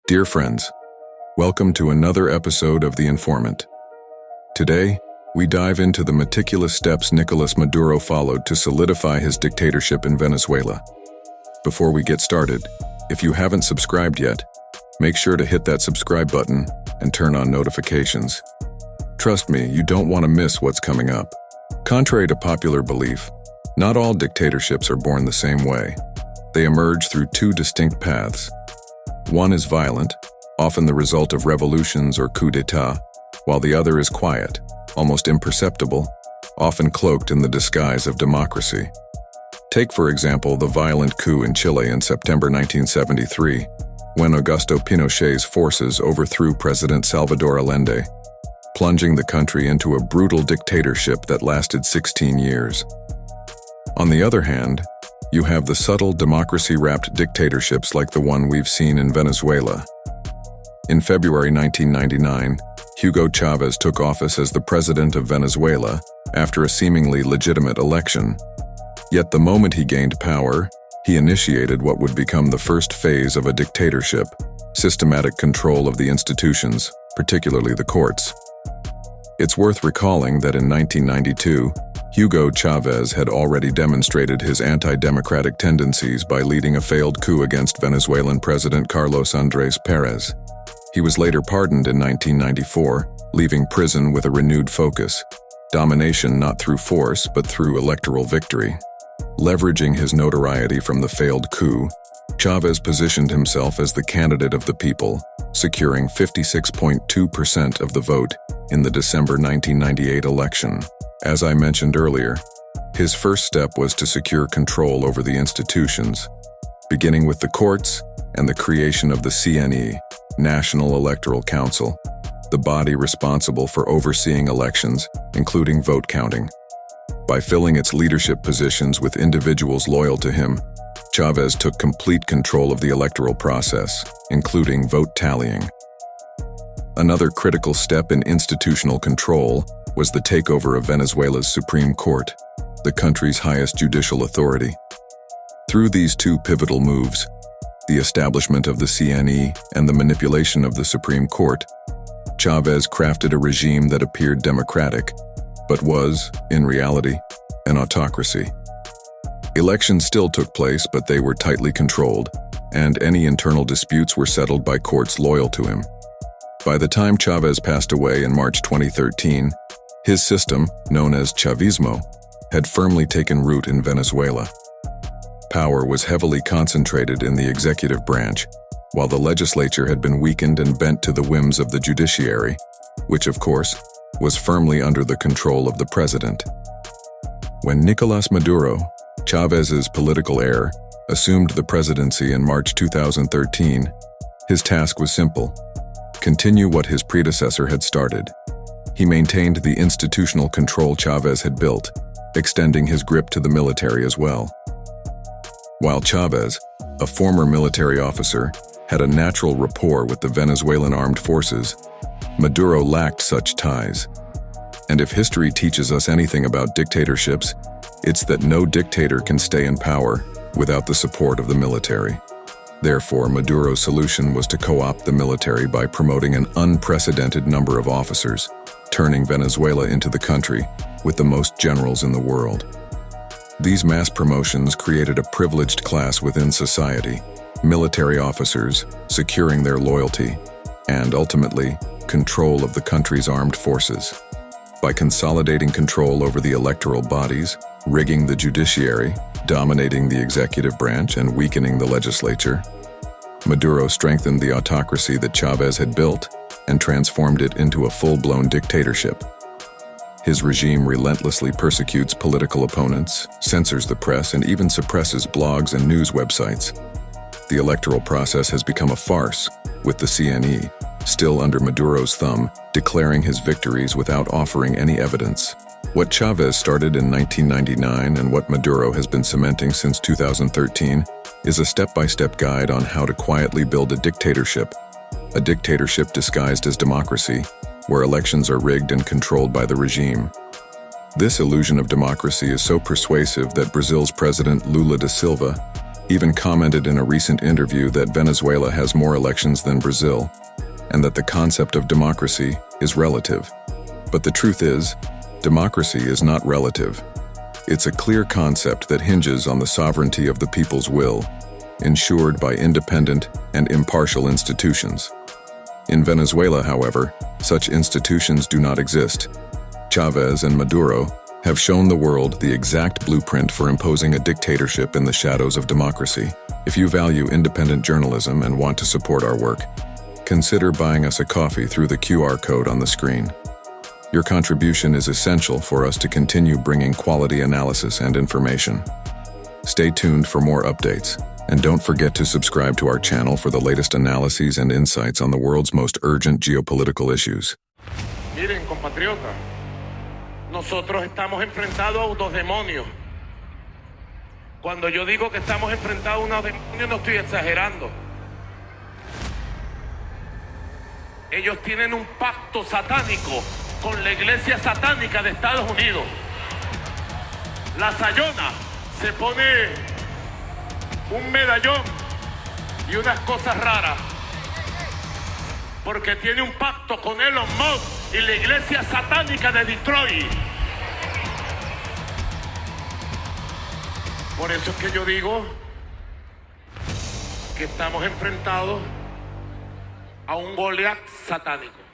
Dear friends, welcome to another episode of The Informant. Today, we dive into the meticulous steps Nicolás Maduro followed to solidify his dictatorship in Venezuela. Before we get started, if you haven't subscribed yet, make sure to hit that subscribe button and turn on notifications. Trust me, you don't want to miss what's coming up. Contrary to popular belief, not all dictatorships are born the same way. They emerge through two distinct paths. One is violent, often the result of revolutions or coups d'état, while the other is quiet, almost imperceptible, often cloaked in the disguise of democracy. Take, for example, the violent coup in Chile in September 1973, when Augusto Pinochet's forces overthrew President Salvador Allende, plunging the country into a brutal dictatorship that lasted 16 years. On the other hand, you have the subtle democracy-wrapped dictatorships like the one we've seen in Venezuela. In February 1999, Hugo Chavez took office as the president of Venezuela after a seemingly legitimate election. Yet the moment he gained power, he initiated what would become the first phase of a dictatorship: systematic control of the institutions, particularly the courts. It's worth recalling that in 1992, Hugo Chavez had already demonstrated his anti-democratic tendencies by leading a failed coup against Venezuelan President Carlos Andrés Pérez. He was later pardoned in 1994, leaving prison with a renewed focus: domination not through force but through electoral victory. Leveraging his notoriety from the failed coup, Chavez positioned himself as the candidate of the people, securing 56.2% of the vote in the December 1998 election. As I mentioned earlier, his first step was to secure control over the institutions, beginning with the courts and the creation of the CNE, National Electoral Council, the body responsible for overseeing elections, including vote counting. By filling its leadership positions with individuals loyal to him, Chavez took complete control of the electoral process, including vote tallying. Another critical step in institutional control was the takeover of Venezuela's Supreme Court, the country's highest judicial authority. Through these two pivotal moves, the establishment of the CNE and the manipulation of the Supreme Court, Chavez crafted a regime that appeared democratic, but was, in reality, an autocracy. Elections still took place, but they were tightly controlled, and any internal disputes were settled by courts loyal to him. By the time Chavez passed away in March 2013, his system, known as Chavismo, had firmly taken root in Venezuela. Power was heavily concentrated in the executive branch, while the legislature had been weakened and bent to the whims of the judiciary, which, of course, was firmly under the control of the president. When Nicolás Maduro, Chávez's political heir, assumed the presidency in March 2013, his task was simple: continue what his predecessor had started. He maintained the institutional control Chavez had built, extending his grip to the military as well. While Chavez, a former military officer, had a natural rapport with the Venezuelan armed forces, Maduro lacked such ties. And if history teaches us anything about dictatorships, it's that no dictator can stay in power without the support of the military. Therefore, Maduro's solution was to co-opt the military by promoting an unprecedented number of officers, turning Venezuela into the country with the most generals in the world. These mass promotions created a privileged class within society: military officers, securing their loyalty, and ultimately, control of the country's armed forces. By consolidating control over the electoral bodies, rigging the judiciary, dominating the executive branch, and weakening the legislature, Maduro strengthened the autocracy that Chavez had built and transformed it into a full-blown dictatorship. His regime relentlessly persecutes political opponents, censors the press, and even suppresses blogs and news websites. The electoral process has become a farce, with the CNE, still under Maduro's thumb, declaring his victories without offering any evidence. What Chavez started in 1999 and what Maduro has been cementing since 2013 is a step-by-step guide on how to quietly build a dictatorship disguised as democracy, where elections are rigged and controlled by the regime. This illusion of democracy is so persuasive that Brazil's President Lula da Silva even commented in a recent interview that Venezuela has more elections than Brazil, and that the concept of democracy is relative. But the truth is, democracy is not relative. It's a clear concept that hinges on the sovereignty of the people's will, ensured by independent and impartial institutions. In Venezuela, however, such institutions do not exist. Chavez and Maduro have shown the world the exact blueprint for imposing a dictatorship in the shadows of democracy. If you value independent journalism and want to support our work, consider buying us a coffee through the QR code on the screen. Your contribution is essential for us to continue bringing quality analysis and information. Stay tuned for more updates, and don't forget to subscribe to our channel for the latest analyses and insights on the world's most urgent geopolitical issues. Miren, compatriotas, nosotros estamos enfrentados a unos demonios. Cuando yo digo que estamos enfrentados a unos demonios, no estoy exagerando. Ellos tienen un pacto satánico con la iglesia satánica de Estados Unidos. La Sayona se pone un medallón y unas cosas raras porque tiene un pacto con Elon Musk y la iglesia satánica de Detroit. Por eso es que yo digo que estamos enfrentados a un Goliat satánico.